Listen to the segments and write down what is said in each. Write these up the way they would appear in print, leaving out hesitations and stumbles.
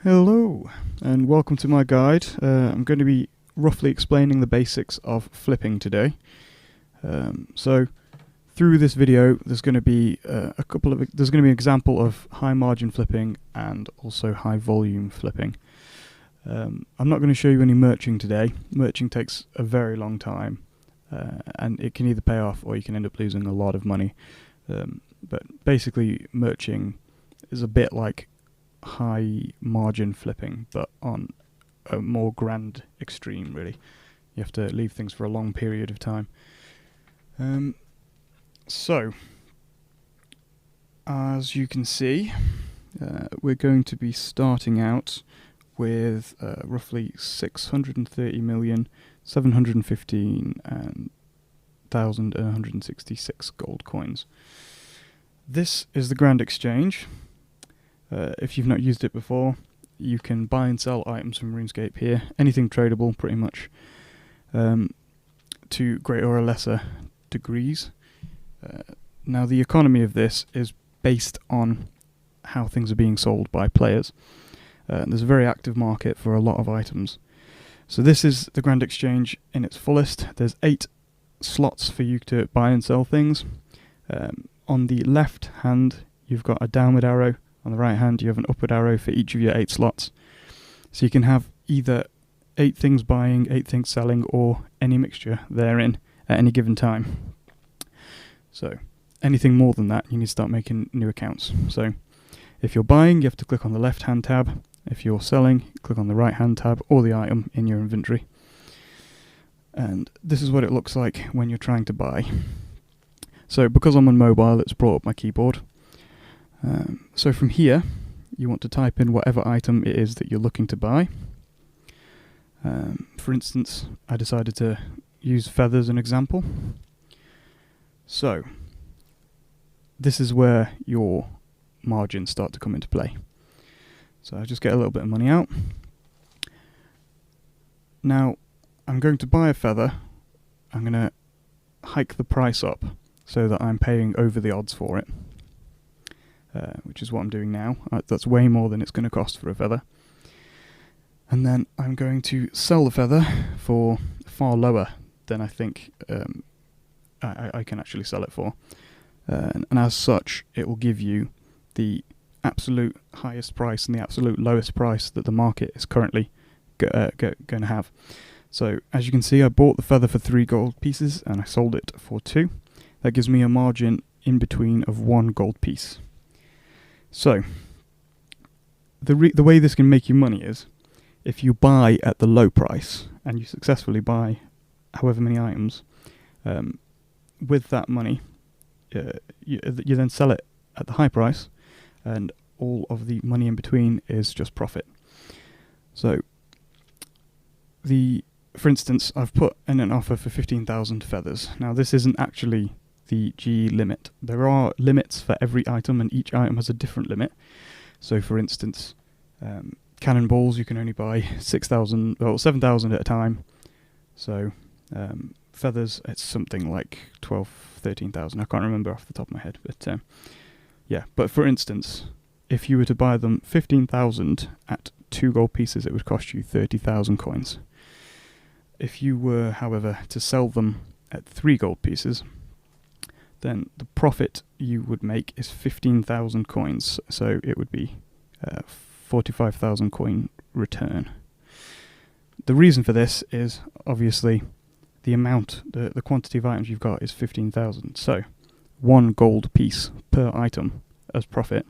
Hello, and welcome to my guide. I'm going to be roughly explaining the basics of flipping today. So, through this video, there's going to be there's going to be an example of high margin flipping and also high volume flipping. I'm not going to show you any merching today. Merching takes a very long time, and it can either pay off or you can end up losing a lot of money. But basically, merching is a bit like high margin flipping, but on a more grand extreme, really. You have to leave things for a long period of time. So, as you can see, we're going to be starting out with roughly 630,715,166 gold coins. This is the Grand Exchange. If you've not used it before, you can buy and sell items from RuneScape here, anything tradable pretty much, to greater or lesser degrees. Now the economy of this is based on how things are being sold by players. There's a very active market for a lot of items. So this is the Grand Exchange in its fullest. There's 8 slots for you to buy and sell things. On the left hand you've got a downward arrow. On the right hand you have an upward arrow for each of your 8 slots. So you can have either 8 things buying, 8 things selling, or any mixture therein at any given time. So anything more than that, you need to start making new accounts. So if you're buying, you have to click on the left hand tab. If you're selling, click on the right hand tab or the item in your inventory. And this is what it looks like when you're trying to buy. So because I'm on mobile, it's brought up my keyboard. So from here, you want to type in whatever item it is that you're looking to buy. For instance, I decided to use feathers as an example. So, this is where your margins start to come into play. So I just get a little bit of money out. Now, I'm going to buy a feather. I'm going to hike the price up so that I'm paying over the odds for it. Which is what I'm doing now. That's way more than it's going to cost for a feather. And then I'm going to sell the feather for far lower than I think I can actually sell it for. And as such, it will give you the absolute highest price and the absolute lowest price that the market is currently going to have. So as you can see, I bought the feather for 3 gold pieces and I sold it for 2. That gives me a margin in between of 1 gold piece. So, the way this can make you money is, if you buy at the low price, and you successfully buy however many items, with that money, you then sell it at the high price, and all of the money in between is just profit. So, for instance, I've put in an offer for 15,000 feathers. Now this isn't actually the G limit. There are limits for every item, and each item has a different limit. So for instance, cannonballs, you can only buy 7,000 at a time. So feathers, it's something like 13,000. I can't remember off the top of my head, but yeah. But for instance, if you were to buy them 15,000 at 2 gold pieces, it would cost you 30,000 coins. If you were, however, to sell them at 3 gold pieces, then the profit you would make is 15,000 coins, so it would be 45,000 coin return. The reason for this is obviously the amount, the quantity of items you've got is 15,000, so 1 gold piece per item as profit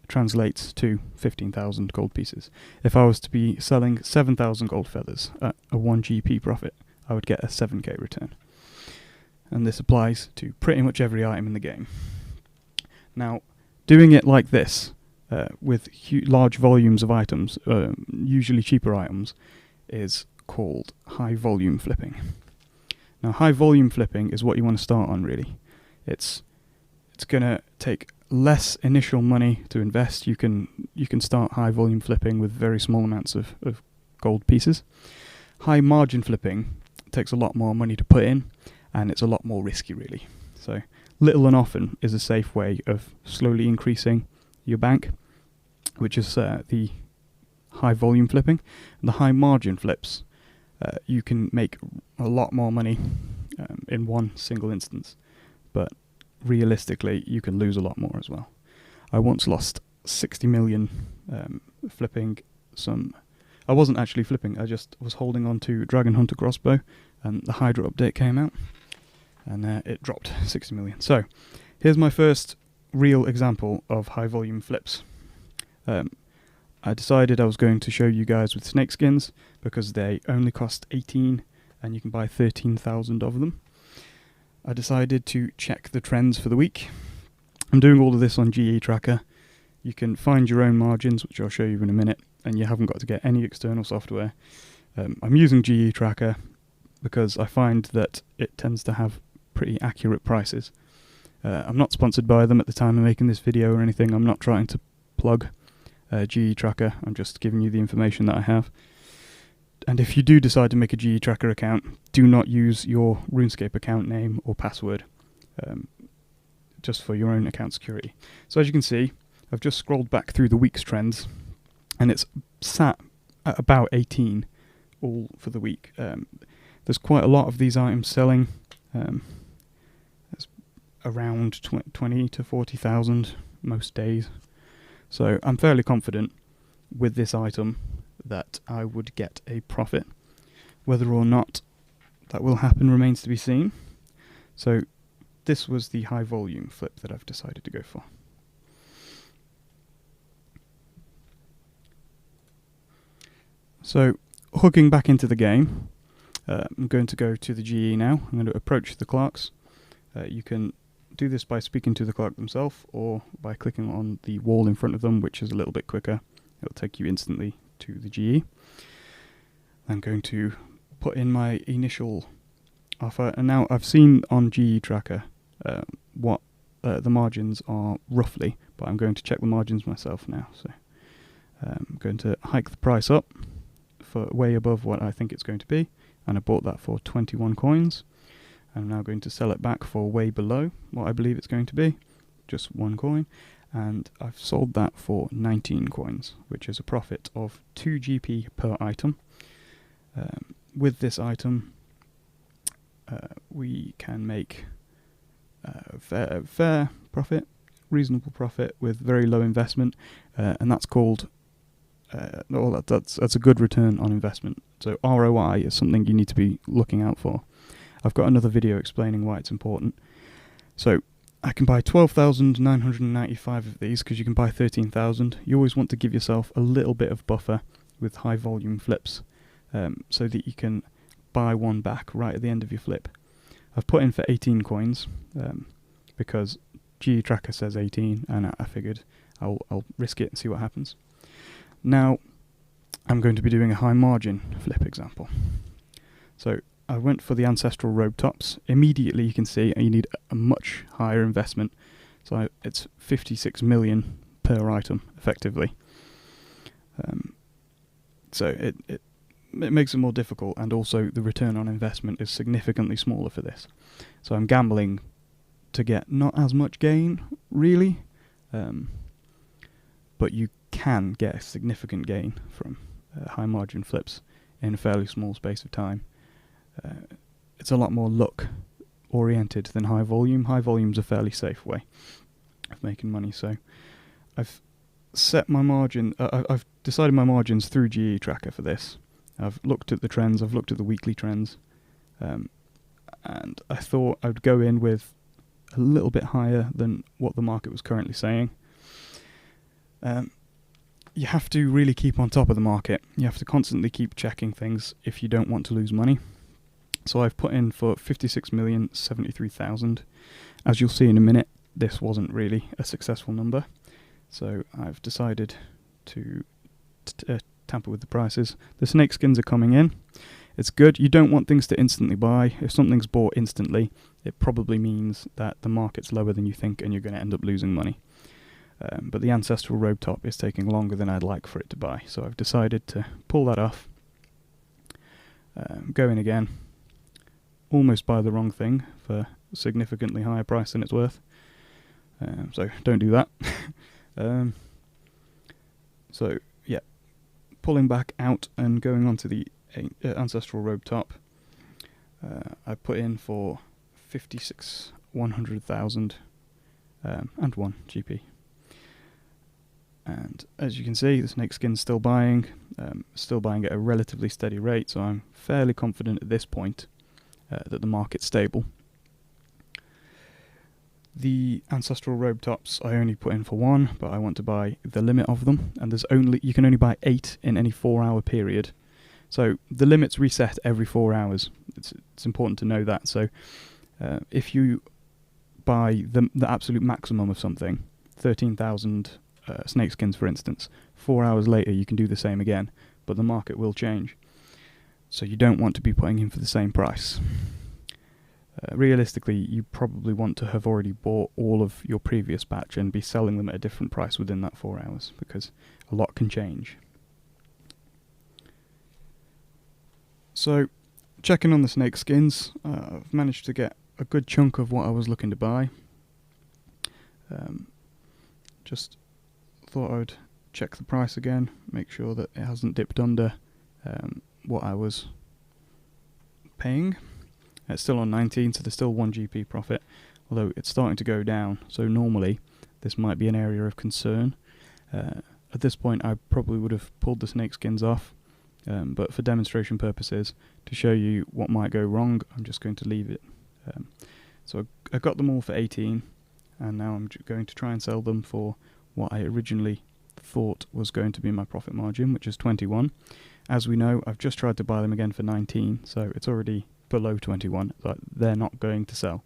translates to 15,000 gold pieces. If I was to be selling 7,000 gold feathers at a 1 GP profit, I would get a 7k return. And this applies to pretty much every item in the game. Now, doing it like this, with large volumes of items, usually cheaper items, is called high volume flipping. Now, high volume flipping is what you want to start on, really. It's going to take less initial money to invest. You can start high volume flipping with very small amounts of gold pieces. High margin flipping takes a lot more money to put in, and it's a lot more risky, really. So little and often is a safe way of slowly increasing your bank, which is the high volume flipping. And the high margin flips, you can make a lot more money in one single instance, but realistically you can lose a lot more as well. I once lost 60 million flipping some. I wasn't actually flipping, I just was holding on to Dragon Hunter crossbow, and the Hydra update came out and it dropped 60 million. So here's my first real example of high volume flips. I decided I was going to show you guys with snake skins because they only cost 18 and you can buy 13,000 of them. I decided to check the trends for the week. I'm doing all of this on GE Tracker. You can find your own margins, which I'll show you in a minute, and you haven't got to get any external software. I'm using GE Tracker because I find that it tends to have pretty accurate prices. I'm not sponsored by them at the time of making this video or anything. I'm not trying to plug GE Tracker. I'm just giving you the information that I have. And if you do decide to make a GE Tracker account, do not use your RuneScape account name or password, just for your own account security. So as you can see, I've just scrolled back through the week's trends, and it's sat at about 18 all for the week. There's quite a lot of these items selling. There's around 20 to 40,000 most days. So I'm fairly confident with this item that I would get a profit. Whether or not that will happen remains to be seen. So this was the high volume flip that I've decided to go for. So hooking back into the game, I'm going to go to the GE now. I'm going to approach the clerks. You can do this by speaking to the clerk themselves or by clicking on the wall in front of them, which is a little bit quicker. It'll take you instantly to the GE. I'm going to put in my initial offer, and now I've seen on GE Tracker what the margins are roughly, but I'm going to check the margins myself now. So I'm going to hike the price up for way above what I think it's going to be, and I bought that for 21 coins. I'm now going to sell it back for way below what I believe it's going to be, just 1 coin, and I've sold that for 19 coins, which is a profit of 2 GP per item. With this item, we can make fair profit, reasonable profit with very low investment, and that's called that's a good return on investment. So ROI is something you need to be looking out for. I've got another video explaining why it's important. So I can buy 12,995 of these because you can buy 13,000. You always want to give yourself a little bit of buffer with high volume flips, so that you can buy one back right at the end of your flip. I've put in for 18 coins because GE Tracker says 18, and I figured I'll risk it and see what happens. Now I'm going to be doing a high margin flip example. So I went for the ancestral robe tops. Immediately you can see you need a much higher investment. So it's 56 million per item effectively. So it makes it more difficult, and also the return on investment is significantly smaller for this. So I'm gambling to get not as much gain really, but you can get a significant gain from high margin flips in a fairly small space of time. It's a lot more luck oriented than high volume. High volume's a fairly safe way of making money. So I've set my margin. I've decided my margins through GE Tracker for this. I've looked at the trends. I've looked at the weekly trends, and I thought I'd go in with a little bit higher than what the market was currently saying. You have to really keep on top of the market. You have to constantly keep checking things if you don't want to lose money. So I've put in for 56,073,000. As you'll see in a minute, this wasn't really a successful number. So I've decided to tamper with the prices. The snake skins are coming in. It's good. You don't want things to instantly buy. If something's bought instantly, it probably means that the market's lower than you think and you're going to end up losing money. But the ancestral robe top is taking longer than I'd like for it to buy. So I've decided to pull that off. Go in again. Almost buy the wrong thing for a significantly higher price than it's worth. So don't do that. So yeah, pulling back out and going onto the Ancestral Robe top, I put in for 56,100,000 and 1 GP. And as you can see, the snakeskin's still buying at a relatively steady rate, so I'm fairly confident at this point that the market's stable. The Ancestral Robe tops I only put in for 1, but I want to buy the limit of them, and you can only buy 8 in any 4-hour period. So the limit's reset every 4 hours. It's important to know that. So if you buy the absolute maximum of something, 13,000 snakeskins for instance, 4 hours later you can do the same again, but the market will change. So you don't want to be putting in for the same price. Realistically, you probably want to have already bought all of your previous batch and be selling them at a different price within that 4 hours, because a lot can change. So, checking on the snake skins, I've managed to get a good chunk of what I was looking to buy. Just thought I would check the price again, make sure that it hasn't dipped under what I was paying. It's still on 19, so there's still 1 GP profit, although it's starting to go down, so normally this might be an area of concern. At this point I probably would have pulled the snakeskins off, but for demonstration purposes, to show you what might go wrong, I'm just going to leave it. So I got them all for 18, and now I'm going to try and sell them for what I originally thought was going to be my profit margin, which is 21. As we know, I've just tried to buy them again for 19, so it's already below 21, but they're not going to sell.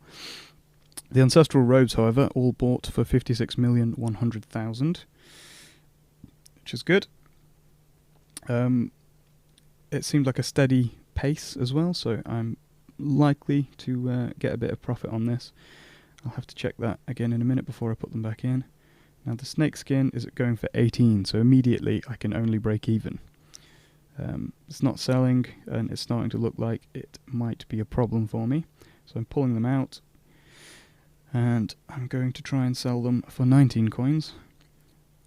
The Ancestral Robes, however, all bought for 56,100,000, which is good. It seemed like a steady pace as well, so I'm likely to get a bit of profit on this. I'll have to check that again in a minute before I put them back in. Now the snakeskin is going for 18, so immediately I can only break even. It's not selling, and it's starting to look like it might be a problem for me. So I'm pulling them out, and I'm going to try and sell them for 19 coins,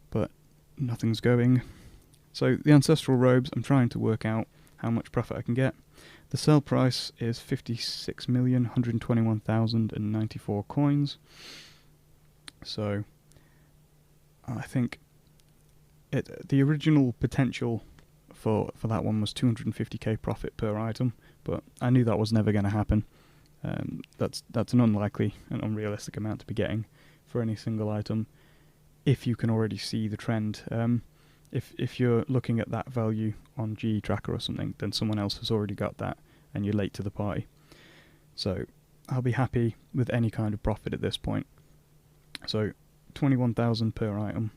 but nothing's going. So the Ancestral Robes, I'm trying to work out how much profit I can get. The sell price is 56,121,094 coins. So I think the original potential for that one was 250k profit per item, but I knew that was never going to happen. That's an unlikely and unrealistic amount to be getting for any single item if you can already see the trend. If you're looking at that value on GE Tracker or something, then someone else has already got that and you're late to the party. So I'll be happy with any kind of profit at this point. So 21,000 per item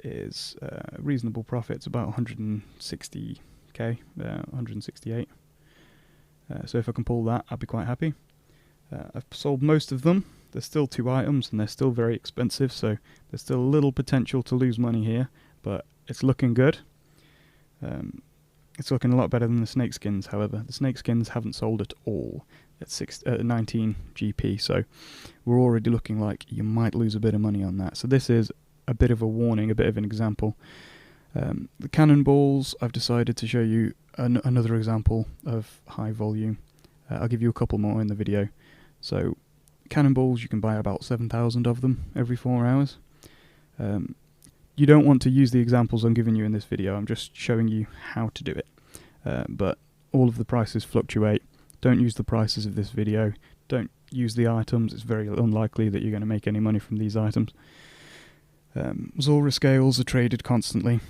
is reasonable profit. It's about 160k, 168. So if I can pull that, I'll be quite happy. I've sold most of them. There's still 2 items and they're still very expensive, so there's still a little potential to lose money here, but it's looking good. It's looking a lot better than the snakeskins, however. The snakeskins haven't sold at all at 19 GP, so we're already looking like you might lose a bit of money on that. So this is a bit of a warning, a bit of an example. The cannonballs, I've decided to show you another example of high volume. I'll give you a couple more in the video. So cannonballs, you can buy about 7,000 of them every 4 hours. You don't want to use the examples I'm giving you in this video, I'm just showing you how to do it. But all of the prices fluctuate. Don't use the prices of this video. Don't use the items, it's very unlikely that you're going to make any money from these items. Zora scales are traded constantly,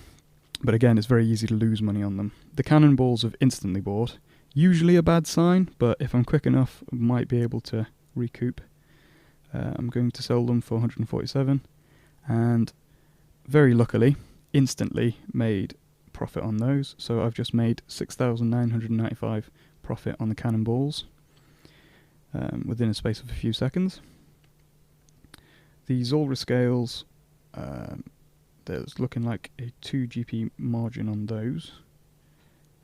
but again it's very easy to lose money on them. The cannonballs have instantly bought, usually a bad sign, but if I'm quick enough I might be able to recoup. I'm going to sell them for 147, and very luckily instantly made profit on those, so I've just made 6,995 profit on the cannonballs within a space of a few seconds. The Zora scales, there's looking like a 2 GP margin on those,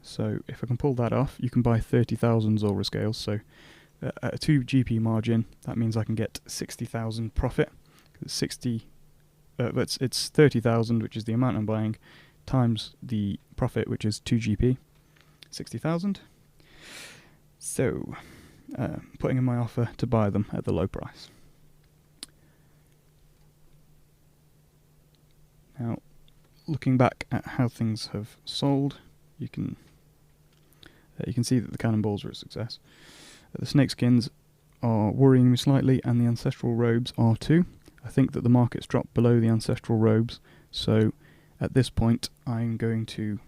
so if I can pull that off, you can buy 30,000 Zora scales, so at a 2 GP margin that means I can get 60,000 profit. It's 30,000, which is the amount I'm buying, times the profit, which is 2 GP, 60,000. So, putting in my offer to buy them at the low price. Now, looking back at how things have sold, you can see that the cannonballs are a success. The snakeskins are worrying me slightly, and the ancestral robes are too. I think that the market's dropped below the ancestral robes, so at this point I'm going to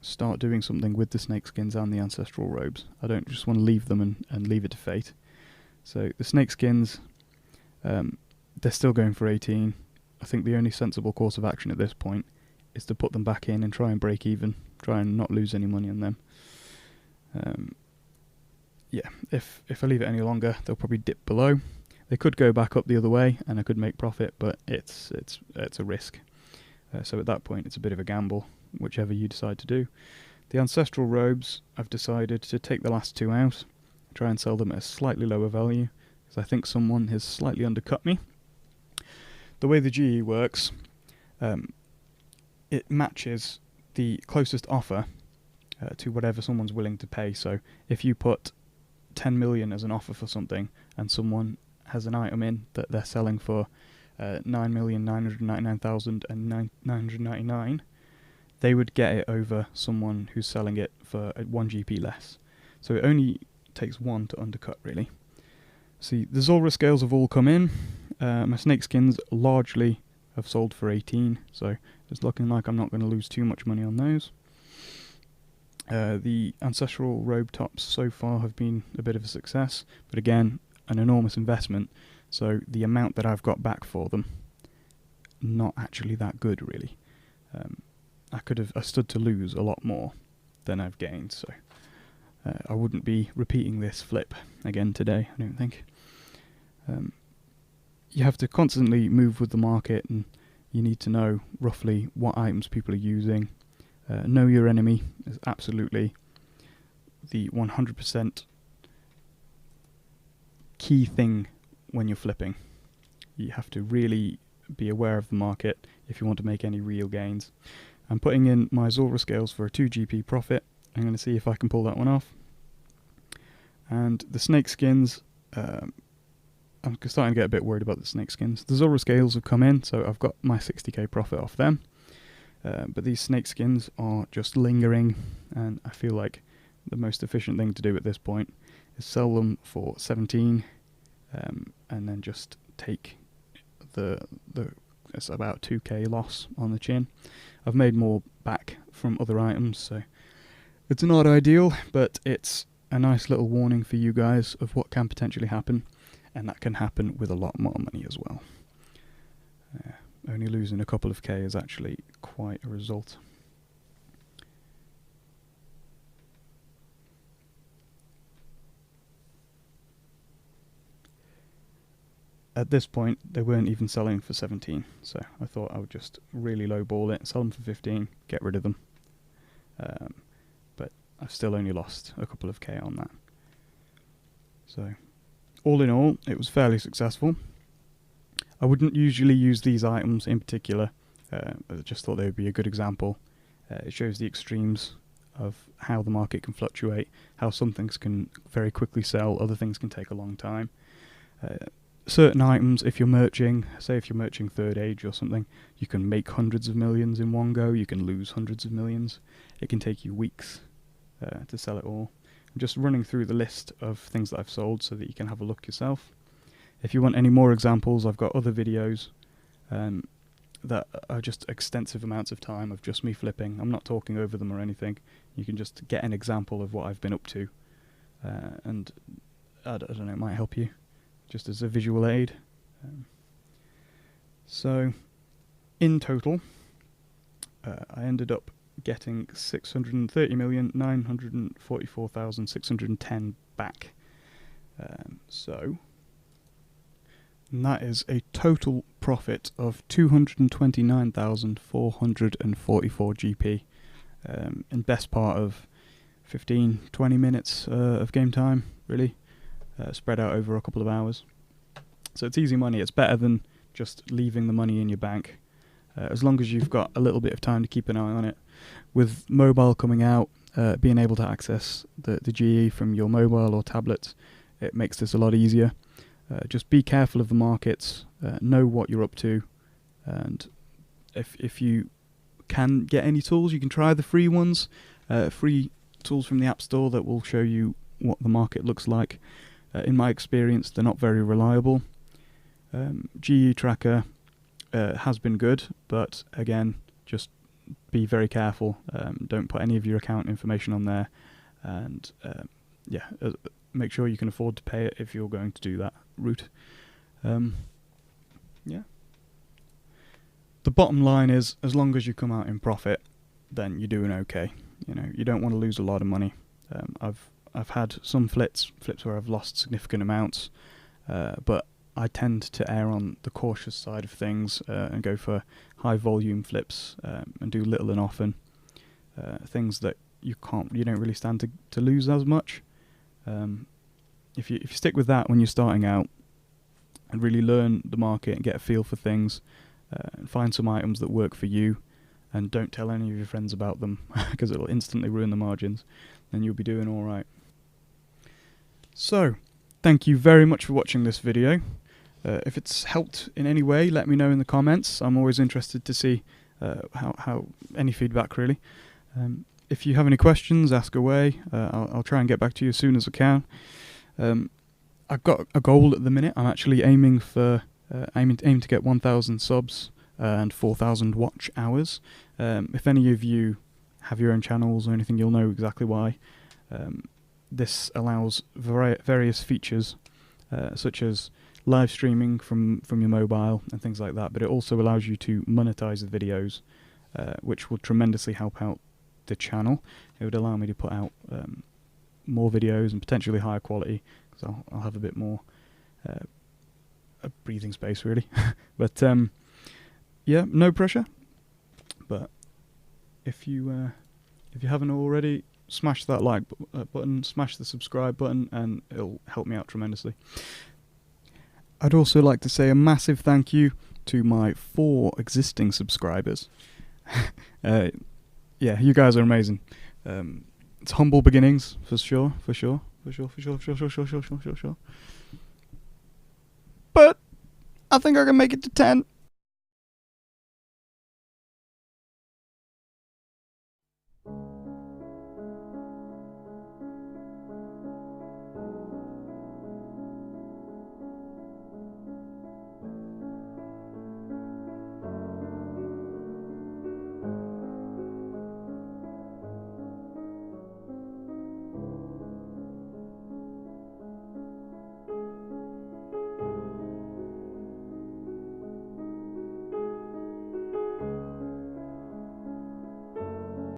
start doing something with the snakeskins and the ancestral robes. I don't just want to leave them and leave it to fate. So the snakeskins, they're still going for 18. I think the only sensible course of action at this point is to put them back in and try and break even, try and not lose any money on them. Yeah, if I leave it any longer, they'll probably dip below. They could go back up the other way, and I could make profit, but it's a risk. So at that point, it's a bit of a gamble, whichever you decide to do. The ancestral robes, I've decided to take the last two out, try and sell them at a slightly lower value, because I think someone has slightly undercut me. The way the GE works, it matches the closest offer to whatever someone's willing to pay. So if you put 10 million as an offer for something, and someone has an item in that they're selling for 9,999,999, they would get it over someone who's selling it for 1 GP less. So it only takes one to undercut, really. See, the Zulrah scales have all come in. My snakeskins largely have sold for 18, so it's looking like I'm not going to lose too much money on those. The ancestral robe tops so far have been a bit of a success, but again, an enormous investment, so the amount that I've got back for them, not actually that good, really. I stood to lose a lot more than I've gained, so I wouldn't be repeating this flip again today, I don't think. You have to constantly move with the market, and you need to know roughly what items people are using. Know your enemy is absolutely the 100% key thing when you're flipping. You have to really be aware of the market if you want to make any real gains. I'm putting in my Zulrah scales for a 2 GP profit. I'm going to see if I can pull that one off. And the snakeskins, I'm starting to get a bit worried about the snakeskins. The Zulrah scales have come in, so I've got my 60k profit off them. But these snakeskins are just lingering, and I feel like the most efficient thing to do at this point is sell them for 17, and then just take it's about 2k loss on the chin. I've made more back from other items, so it's not ideal, but it's a nice little warning for you guys of what can potentially happen, and that can happen with a lot more money as well. Only losing a couple of K is actually quite a result. At this point, they weren't even selling for 17, so I thought I would just really lowball it, sell them for 15, get rid of them. But I've still only lost a couple of K on that. So, all in all, it was fairly successful. I wouldn't usually use these items in particular, I just thought they would be a good example. It shows the extremes of how the market can fluctuate, how some things can very quickly sell, other things can take a long time. Certain items, if you're merching, say if you're merching Third Age or something, you can make hundreds of millions in one go, you can lose hundreds of millions. It can take you weeks to sell it all. I'm just running through the list of things that I've sold so that you can have a look yourself. If you want any more examples, I've got other videos that are just extensive amounts of time of just me flipping. I'm not talking over them or anything. You can just get an example of what I've been up to, and I don't know, it might help you just as a visual aid. So in total, I ended up getting 630,944,610 back. And that is a total profit of 229,444 GP, in best part of 15-20 minutes of game time, really, spread out over a couple of hours. So it's easy money. It's better than just leaving the money in your bank. as long as you've got a little bit of time to keep an eye on it. With mobile coming out, being able to access the GE from your mobile or tablet, it makes this a lot easier. Just be careful of the markets, know what you're up to, and if you can get any tools, you can try the free ones, free tools from the App Store that will show you what the market looks like. In my experience, they're not very reliable. GE Tracker has been good, but again, just be very careful. Don't put any of your account information on there, and make sure you can afford to pay it if you're going to do that route. The bottom line is, as long as you come out in profit, then you're doing okay. You don't want to lose a lot of money. I've had some flips where I've lost significant amounts, but I tend to err on the cautious side of things and go for high volume flips and do little and often, things that you don't really stand to lose as much. If you stick with that when you're starting out and really learn the market and get a feel for things, and find some items that work for you, and don't tell any of your friends about them because it'll instantly ruin the margins, then you'll be doing all right. So, thank you very much for watching this video. If it's helped in any way, let me know in the comments. I'm always interested to see how any feedback really. If you have any questions, ask away. I'll try and get back to you as soon as I can. I've got a goal at the minute. I'm actually aiming to get 1,000 subs and 4,000 watch hours. If any of you have your own channels or anything, you'll know exactly why. This allows various features such as live streaming from your mobile and things like that, but it also allows you to monetize the videos, which will tremendously help out the channel. It would allow me to put out more videos and potentially higher quality, because I'll have a bit more a breathing space really. But yeah, no pressure. But if you haven't already, smash that like button, smash the subscribe button, and it'll help me out tremendously. I'd also like to say a massive thank you to my 4 existing subscribers. Yeah, you guys are amazing. It's humble beginnings for sure. But I think I can make it to 10.